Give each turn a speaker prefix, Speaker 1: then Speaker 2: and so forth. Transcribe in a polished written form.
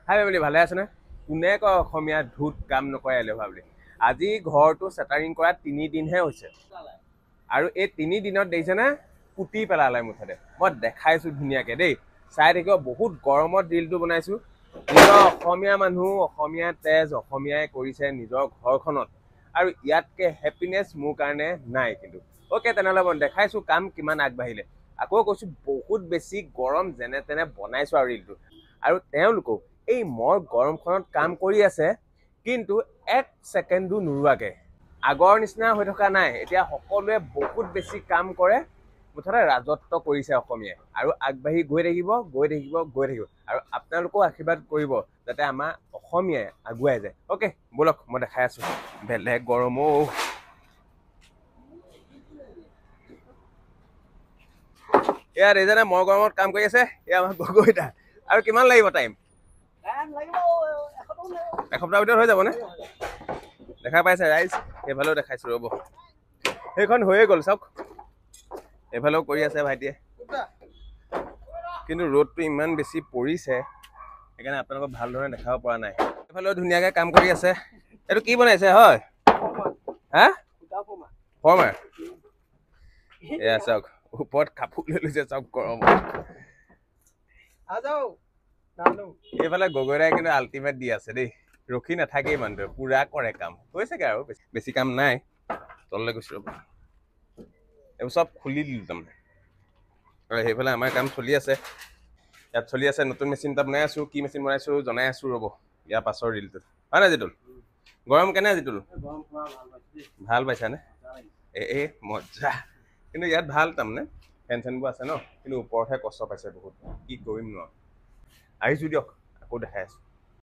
Speaker 1: হাই family, ভালে আছেনে? কোনে কয় অসমীয়া ধূত কাম নকৰে এলেহুৱা বুলি? আজি ঘৰটো চেটাৰিং কৰা 3 দিনহে হৈছে আৰু এই 3 দিনত দেখিছেনে পুতি পেলালে মুঠতে। মই দেখাইছোঁ ধুনীয়াকৈ দেই, চাই থাকিব। বহুত গৰমত ৰিলটো বনাইছোঁ। নিজৰ অসমীয়া মানুহ, অসমীয়া তেজ, অসমীয়াই কৰিছে নিজৰ ঘৰখনত, আৰু ইয়াতকৈ হেপিনেছ মোৰ কাৰণে নাই। কিন্তু অ'কে, তেনেহ'লে মই দেখাইছোঁ কাম কিমান আগবাঢ়িলে। আকৌ কৈছোঁ, বহুত বেছি গৰম, যেনে তেনে বনাইছোঁ আৰু ৰিলটো। আৰু তেওঁলোকেও এই মোৰ গৰমখনত কাম কৰি আছে, কিন্তু 1 ছেকেণ্ডো নোৰোৱাকৈ। আগৰ নিচিনা হৈ থকা নাই। এতিয়া সকলোৱে বহুত বেছি কাম কৰে, মুঠতে ৰাজত্ব কৰিছে অসমীয়াই, আৰু আগবাঢ়ি গৈ থাকিব, গৈ থাকিব, গৈ থাকিব। আৰু আপোনালোকেও আশীৰ্বাদ কৰিব যাতে আমাৰ অসমীয়াই আগুৱাই যায়। অ'কে, ব'লক মই দেখাই আছোঁ। বেলেগ গৰমো। এয়া দেখিছেনে মোৰ গৰমত কাম কৰি আছে। এয়া আমাৰ গগৈদা। আৰু কিমান লাগিব টাইম? এসপ্তাহৰ ভিতৰত হৈ যাবনে? দেখা পাইছে ৰাইজ? এইফালেও দেখাইছোঁ, ৰ'ব। সেইখন হৈয়ে গ'ল, চাওক। এইফালেও কৰি আছে ভাইটিয়ে, কিন্তু ৰ'দটো ইমান বেছি পৰিছে, সেইকাৰণে আপোনালোকক ভালদৰে দেখাব পৰা নাই। এইফালেও ধুনীয়াকৈ কাম কৰি আছে। এইটো কি বনাইছে হয়? হা? ফৰ্মাৰ। এয়া চাওক, ওপৰত কাপোৰ লৈ লৈছে, চাওক গৰমত। এইফালে গগৈদাই কিন্তু আল্টিমেট দি আছে দেই, ৰখি নাথাকেই মানুহটোৱে, পুৰা কৰে কাম। হৈছেগে আৰু বেছি কাম নাই। তললৈ গৈছোঁ ৰ'ব, এইবোৰ চব খুলি দিলোঁ তাৰমানে। আৰু সেইফালে আমাৰ কাম চলি আছে, ইয়াত চলি আছে। নতুন মেচিন এটা বনাই আছোঁ। কি মেচিন বনাইছোঁ জনাই আছোঁ, ৰ'ব ইয়াৰ পাছৰ ৰিলটোত। হয় নাই জিতুল? গৰম কেনে জিতুল? ভাল পাইছানে? মজা। কিন্তু ইয়াত ভাল তাৰমানে, ফেন চেনবোৰ আছে ন, কিন্তু ওপৰতহে কষ্ট পাইছে বহুত। কি কৰিম ন, আহিছোঁ দিয়ক, আকৌ দেখাই আছোঁ।